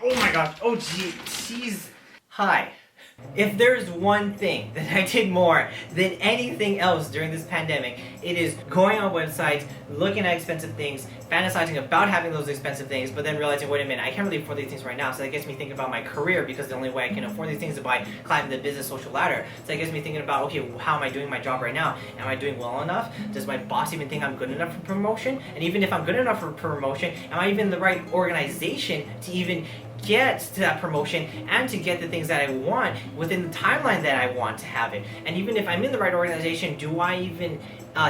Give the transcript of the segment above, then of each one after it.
Oh my gosh. Oh gee. Jeez. Hi. If there's one thing that I did more than anything else during this pandemic, it is going on websites, looking at expensive things, fantasizing about having those expensive things, but then realizing, wait a minute, I can't really afford these things right now. So that gets me thinking about my career, because the only way I can afford these things is by climbing the business social ladder. So that gets me thinking about, okay, how am I doing my job right now? Am I doing well enough? Does my boss even think I'm good enough for promotion? And even if I'm good enough for promotion, am I even in the right organization to even get to that promotion and to get the things that I want within the timeline that I want to have it? And even if I'm in the right organization, do I even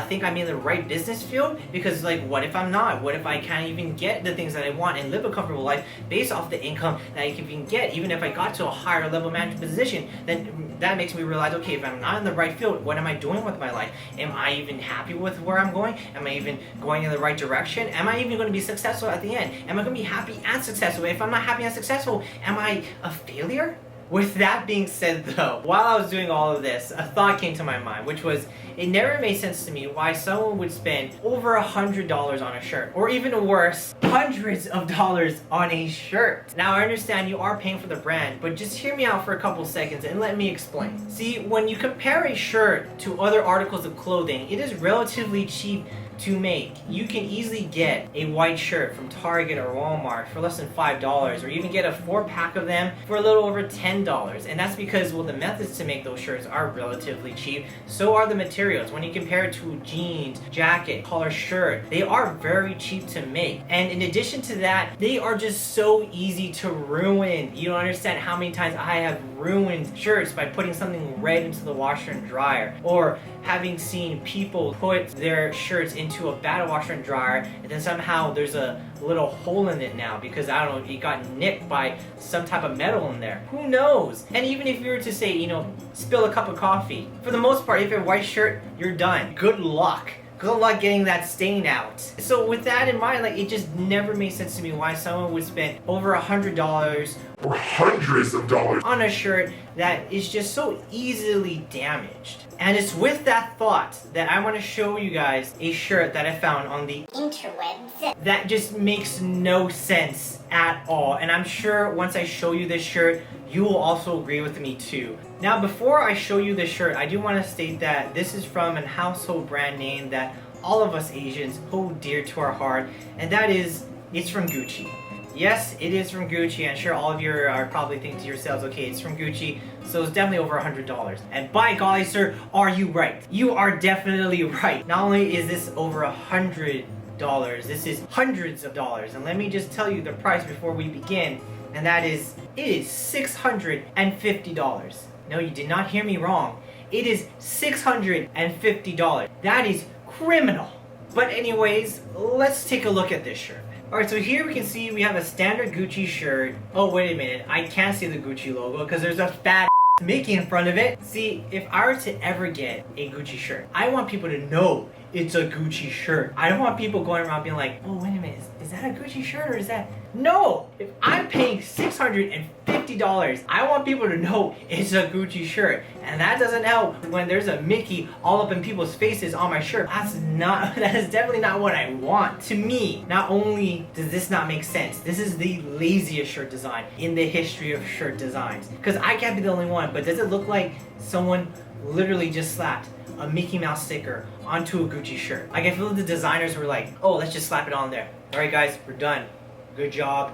think I'm in the right business field? Because like, what if I'm not? What if I can't even get the things that I want and live a comfortable life based off the income that I can even get? Even if I got to a higher level management position, then that makes me realize, okay, if I'm not in the right field, what am I doing with my life? Am I even happy with where I'm going? Am I even going in the right direction? Am I even going to be successful at the end? Am I going to be happy and successful? If I'm not happy and successful, am I a failure? With that being said though, while I was doing all of this, a thought came to my mind, which was, it never made sense to me why someone would spend over $100 on a shirt, or even worse, hundreds of dollars on a shirt. Now I understand you are paying for the brand, but just hear me out for a couple seconds and let me explain. See, when you compare a shirt to other articles of clothing, it is relatively cheap to make. You can easily get a white shirt from Target or Walmart for less than $5, or even get a 4-pack of them for a little over $10. And that's because, well, the methods to make those shirts are relatively cheap. So are the materials. When you compare it to jeans, jacket, collar shirt, they are very cheap to make. And in addition to that, they are just so easy to ruin. You don't understand how many times I have ruined shirts by putting something red into the washer and dryer, or having seen people put their shirts into a bad washer and dryer, and then somehow there's a little hole in it now because, I don't know, it got nicked by some type of metal in there. Who knows? And even if you were to say, you know, spill a cup of coffee, for the most part, if you're a white shirt, you're done. Good luck. Good luck getting that stain out. So with that in mind, like, it just never made sense to me why someone would spend over $100 or hundreds of dollars on a shirt that is just so easily damaged. And it's with that thought that I want to show you guys a shirt that I found on the interwebs that just makes no sense at all. And I'm sure once I show you this shirt, you will also agree with me too. Now, before I show you this shirt, I do want to state that this is from a household brand name that all of us Asians hold dear to our heart, and that is, it's from Gucci. Yes, it is from Gucci. I'm sure all of you are probably thinking to yourselves, okay, it's from Gucci, so it's definitely over $100. And by golly, sir, are you right? You are definitely right. Not only is this over $100, this is hundreds of dollars. And let me just tell you the price before we begin, and that is, it is $650. No, you did not hear me wrong. It is $650. That is criminal. But anyways, let's take a look at this shirt. Alright, so here we can see we have a standard Gucci shirt. Oh, wait a minute. I can't see the Gucci logo because there's a fat Mickey in front of it. See, if I were to ever get a Gucci shirt, I want people to know it's a Gucci shirt. I don't want people going around being like, oh, wait a minute, is that a Gucci shirt or is that? No! If I'm paying $650, I want people to know it's a Gucci shirt. And that doesn't help when there's a Mickey all up in people's faces on my shirt. That is definitely not what I want. To me, not only does this not make sense, this is the laziest shirt design in the history of shirt designs. Because I can't be the only one, but does it look like someone literally just slapped a Mickey Mouse sticker onto a Gucci shirt? Like, I feel the designers were like, oh, let's just slap it on there. Alright guys, we're done. Good job.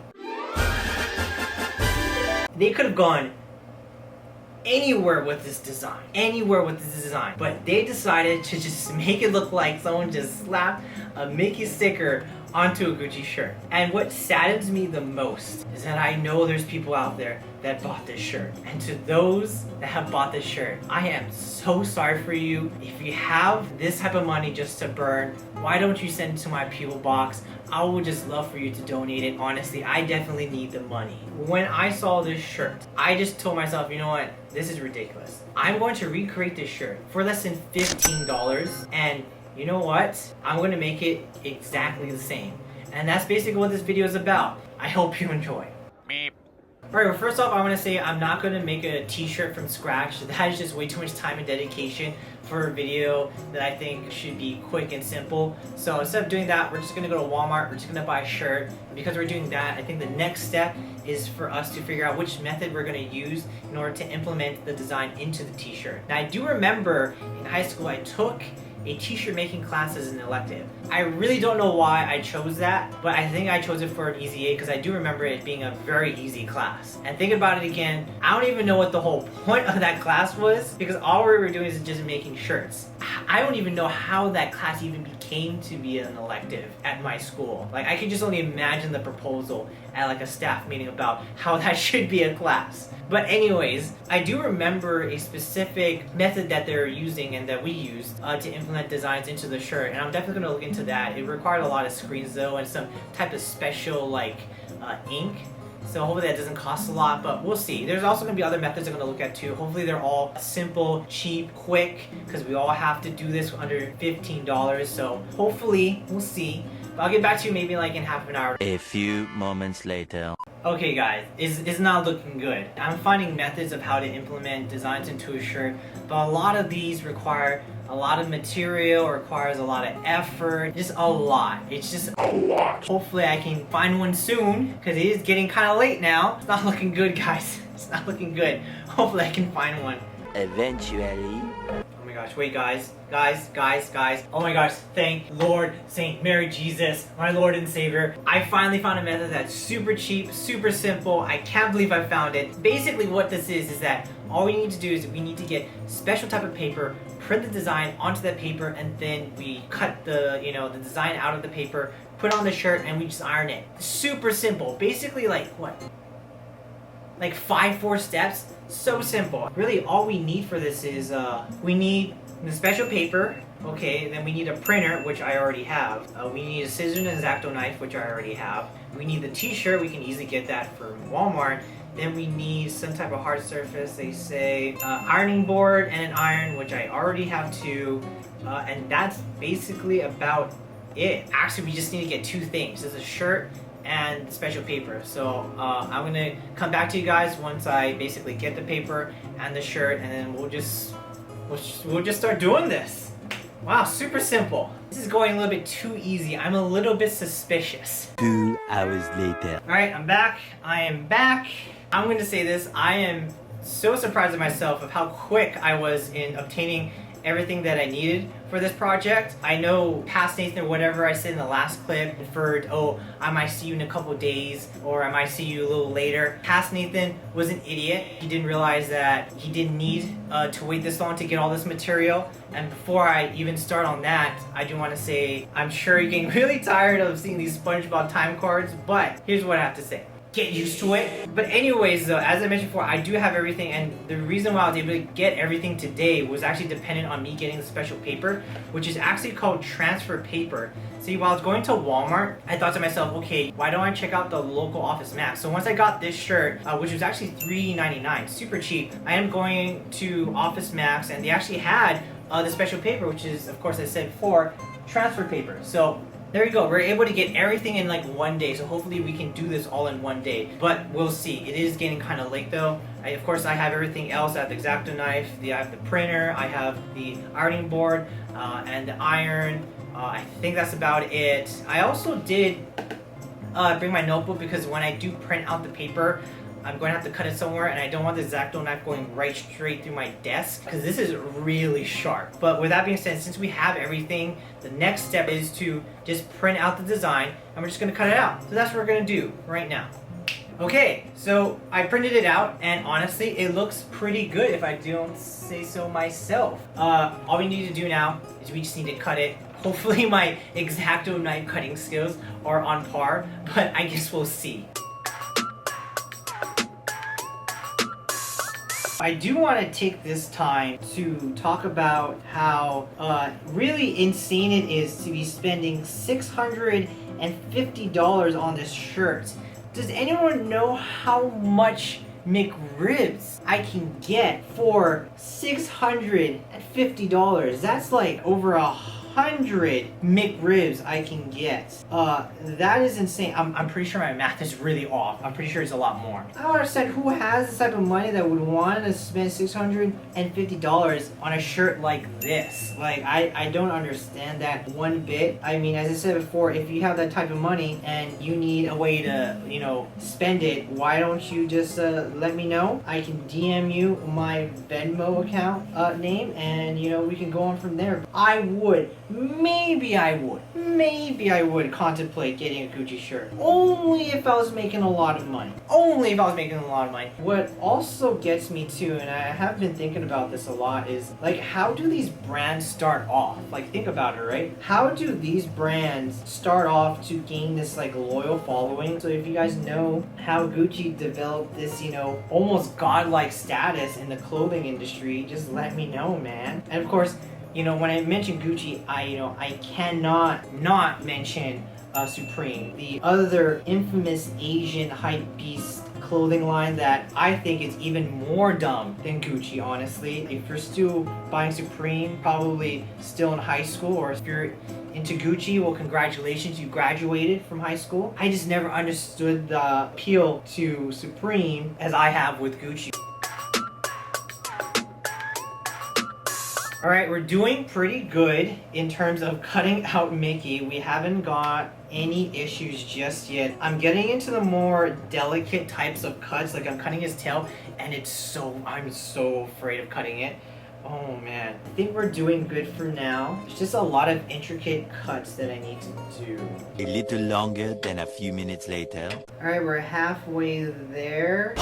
They could have gone anywhere with this design. Anywhere with this design. But they decided to just make it look like someone just slapped a Mickey sticker onto a Gucci shirt. And what saddens me the most is that I know there's people out there that bought this shirt. And to those that have bought this shirt, I am so sorry for you. If you have this type of money just to burn, why don't you send it to my P.O. box? I would just love for you to donate it. Honestly, I definitely need the money. When I saw this shirt, I just told myself, you know what? This is ridiculous. I'm going to recreate this shirt for less than $15, and you know what? I'm going to make it exactly the same. And that's basically what this video is about. I hope you enjoy. Beep. Alright, well, first off, I want to say I'm not going to make a t-shirt from scratch. That is just way too much time and dedication for a video that I think should be quick and simple. So instead of doing that, we're just going to go to Walmart. We're just going to buy a shirt. And because we're doing that, I think the next step is for us to figure out which method we're going to use in order to implement the design into the t-shirt. Now I do remember in high school I took a t-shirt making class as an elective. I really don't know why I chose that, but I think I chose it for an easy A because I do remember it being a very easy class. And thinking about it again, I don't even know what the whole point of that class was because all we were doing is just making shirts. I don't even know how that class even became to be an elective at my school. Like I could just only imagine the proposal at like a staff meeting about how that should be a class. But anyways, I do remember a specific method that they're using and that we used to implement designs into the shirt, and I'm definitely going to look into that. It required a lot of screens though and some type of special like ink. So hopefully that doesn't cost a lot, but we'll see. There's also going to be other methods I'm going to look at too. Hopefully they're all simple, cheap, quick, because we all have to do this under $15. So hopefully we'll see. But I'll get back to you maybe like in half an hour. A few moments later. Okay guys, it's not looking good. I'm finding methods of how to implement designs into a shirt, but a lot of these require a lot of material, requires a lot of effort, just a lot. It's just A lot. hopefully I can find one soon, because it is getting kind of late now. It's not looking good, guys. It's not looking good. Hopefully I can find one. Eventually. Oh my gosh, wait guys. Guys. Oh my gosh, thank Lord Saint Mary Jesus, my Lord and Savior. I finally found a method that's super cheap, super simple. I can't believe I found it. Basically what this is that all we need to do is we need to get special type of paper, print the design onto that paper, and then we cut the, the design out of the paper, put it on the shirt, and we just iron it. Super simple. Basically like what? Like 5-4 steps. So simple. Really all we need for this is we need the special paper, okay, then we need a printer, which I already have. We need a scissors and X-Acto knife, which I already have. We need the t-shirt, we can easily get that from Walmart. Then we need some type of hard surface, they say ironing board and an iron, which I already have too. And that's basically about it. Actually, we just need to get 2 things. There's a shirt and special paper. So I'm gonna come back to you guys once I basically get the paper and the shirt, and then we'll just start doing this. Wow, super simple. This is going a little bit too easy. I'm a little bit suspicious. 2 hours later. Alright, I'm back. I am back. I'm going to say this. I am so surprised at myself of how quick I was in obtaining everything that I needed for this project. I know past Nathan or whatever I said in the last clip inferred, oh, I might see you in a couple days or I might see you a little later. Past Nathan was an idiot. He didn't realize that he didn't need to wait this long to get all this material. And before I even start on that, I do want to say I'm sure you're getting really tired of seeing these SpongeBob time cards, but here's what I have to say. Get used to it. But anyways though, as I mentioned before, I do have everything, and the reason why I was able to get everything today was actually dependent on me getting the special paper, which is actually called transfer paper. See, while I was going to Walmart, I thought to myself, okay, why don't I check out the local Office Max? So once I got this shirt, which was actually $3.99, super cheap, I am going to Office Max, and they actually had the special paper, which is, of course, I said before, transfer paper. So there you go. We're able to get everything in like one day, so hopefully we can do this all in one day. But we'll see. It is getting kind of late though. Of course, I have everything else. I have the X-Acto knife, I have the printer, I have the ironing board, and the iron. I think that's about it. I also did bring my notebook because when I do print out the paper, I'm going to have to cut it somewhere, and I don't want the X-Acto knife going right straight through my desk because this is really sharp. But with that being said, since we have everything, the next step is to just print out the design, and we're just going to cut it out. So that's what we're going to do right now. Okay, so I printed it out, and honestly, it looks pretty good if I don't say so myself. All we need to do now is we just need to cut it. Hopefully my X-Acto knife cutting skills are on par, but I guess we'll see. I do want to take this time to talk about how really insane it is to be spending $650 on this shirt. Does anyone know how much McRibs I can get for $650? That's like over 600 McRibs I can get. That is insane. I'm pretty sure my math is really off. I'm pretty sure it's a lot more. I don't understand who has this type of money that would want to spend $650 on a shirt like this. Like, I don't understand that one bit. I mean, as I said before, if you have that type of money and you need a way to, you know, spend it, why don't you just let me know? I can DM you my Venmo account name, and you know, we can go on from there. Maybe I would contemplate getting a Gucci shirt. Only if I was making a lot of money. What also gets me too, and I have been thinking about this a lot, is like, how do these brands start off? Like, think about it, right? How do these brands start off to gain this like loyal following? So if you guys know how Gucci developed this, you know, almost godlike status in the clothing industry, just let me know, man. And of course, you know, when I mention Gucci, I cannot not mention Supreme, the other infamous Asian hype beast clothing line that I think is even more dumb than Gucci, honestly. If you're still buying Supreme, probably still in high school, or if you're into Gucci, well, congratulations, you graduated from high school. I just never understood the appeal to Supreme as I have with Gucci. Alright, we're doing pretty good in terms of cutting out Mickey. We haven't got any issues just yet. I'm getting into the more delicate types of cuts, like I'm cutting his tail, and I'm so afraid of cutting it. Oh man. I think we're doing good for now. There's just a lot of intricate cuts that I need to do. A little longer than a few minutes later. Alright, we're halfway there.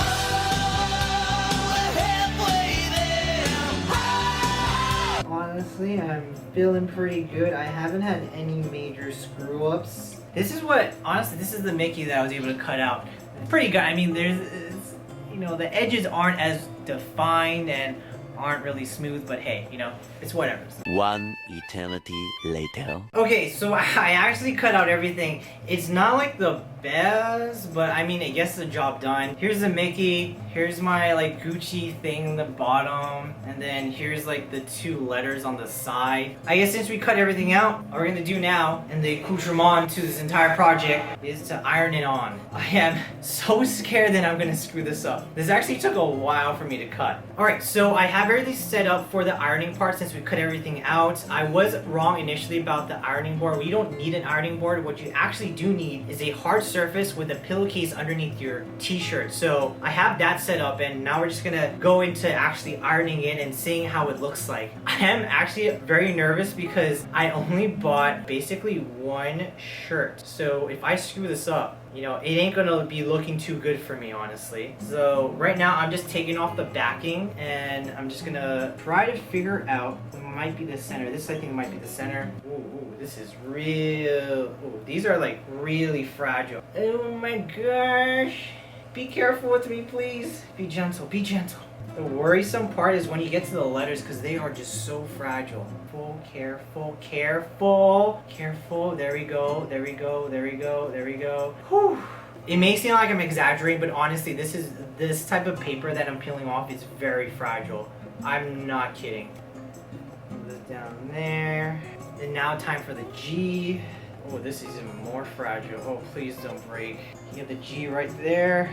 Honestly, I'm feeling pretty good. I haven't had any major screw-ups. This is the Mickey that I was able to cut out. Pretty good. I mean, you know, the edges aren't as defined and aren't really smooth, but hey, you know, it's whatever. One eternity later. Okay, so I actually cut out everything. It's not like the best, but I mean, it gets the job done. Here's the Mickey, here's my like Gucci thing in the bottom, and then here's like the two letters on the side. I guess since we cut everything out, what we're gonna do now, and the accoutrement to this entire project, is to iron it on. I am so scared that I'm gonna screw this up. This actually took a while for me to cut. Alright, so I have everything set up for the ironing part since we cut everything out. I was wrong initially about the ironing board. We don't need an ironing board. What you actually do need is a hard surface with a pillowcase underneath your t-shirt. So I have that set up, and now we're just gonna go into actually ironing it and seeing how it looks like. I am actually very nervous because I only bought basically one shirt. So if I screw this up, you know, it ain't gonna be looking too good for me, honestly. So right now I'm just taking off the backing, and I'm just gonna try to figure out what might be the center. This, I think, might be the center. Ooh, this is real. Ooh, these are like really fragile. Oh my gosh. Be careful with me, please. Be gentle, be gentle. The worrisome part is when you get to the letters, because they are just so fragile. Careful, careful, careful. There we go, there we go, there we go, there we go. Whew. It may seem like I'm exaggerating, but honestly, this type of paper that I'm peeling off is very fragile. I'm not kidding. Put this down there. And now time for the G. Oh, this is even more fragile. Oh, please don't break. You get the G right there.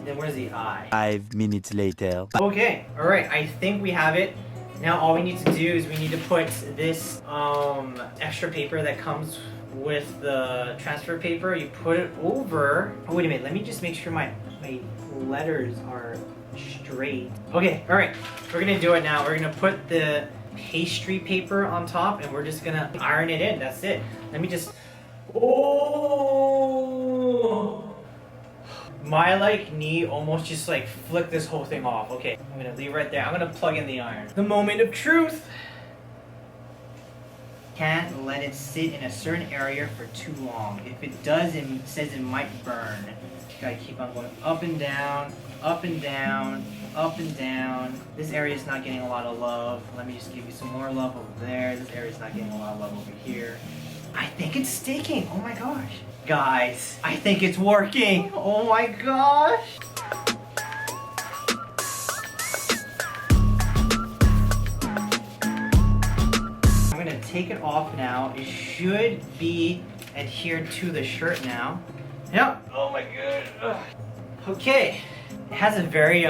Then where's the I? 5 minutes later. Okay, alright, I think we have it. Now all we need to do is we need to put this extra paper that comes with the transfer paper. You put it over. Oh, wait a minute, let me just make sure my letters are straight. Okay, alright, we're gonna do it now. We're gonna put the pastry paper on top, and we're just gonna iron it in. That's it. Let me just... Oh! My like knee almost just like flicked this whole thing off. Okay, I'm gonna leave right there. I'm gonna plug in the iron. The moment of truth. Can't let it sit in a certain area for too long. If it does, it says it might burn. You gotta keep on going up and down, up and down, up and down. This area is not getting a lot of love. Let me just give you some more love over there. This area is not getting a lot of love over here. I think it's sticking. Oh my gosh. Guys, I think it's working. Oh my gosh. I'm gonna take it off now. It should be adhered to the shirt now. Yep. Oh my god. Ugh. Okay. It has a very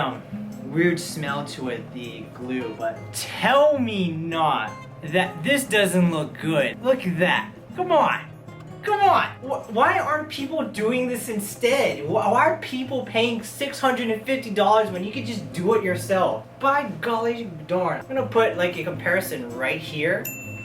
weird smell to it, the glue, but tell me not that this doesn't look good. Look at that. Come on. Come on! Why aren't people doing this instead? Why are people paying $650 when you could just do it yourself? By golly darn. I'm gonna put like a comparison right here,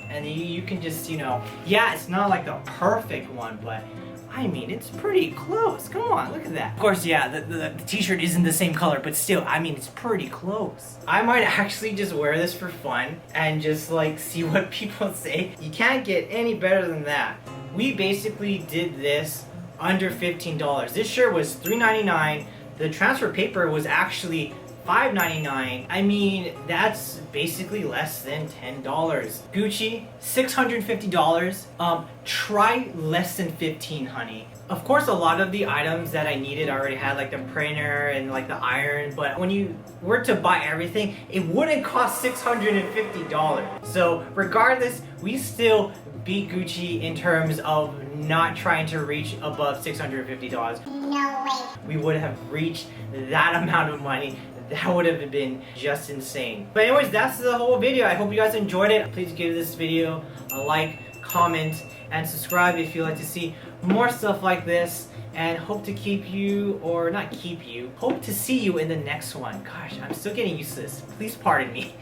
and you can just, you know, yeah, it's not like the perfect one, but I mean, it's pretty close. Come on, look at that. Of course, yeah, the t-shirt isn't the same color, but still, I mean, it's pretty close. I might actually just wear this for fun and just like see what people say. You can't get any better than that. We basically did this under $15. This shirt was $3.99. The transfer paper was actually $5.99. I mean, that's basically less than $10. Gucci, $650. Try less than 15, honey. Of course, a lot of the items that I needed I already had, like the printer and like the iron, but when you were to buy everything, it wouldn't cost $650. So regardless, we still beat Gucci in terms of not trying to reach above $650. No way. We would have reached that amount of money. That would have been just insane. But anyways, that's the whole video. I hope you guys enjoyed it. Please give this video a like, comment, and subscribe if you'd like to see more stuff like this. And hope to keep you, or not keep you, hope to see you in the next one. Gosh, I'm still getting used to this. Please pardon me.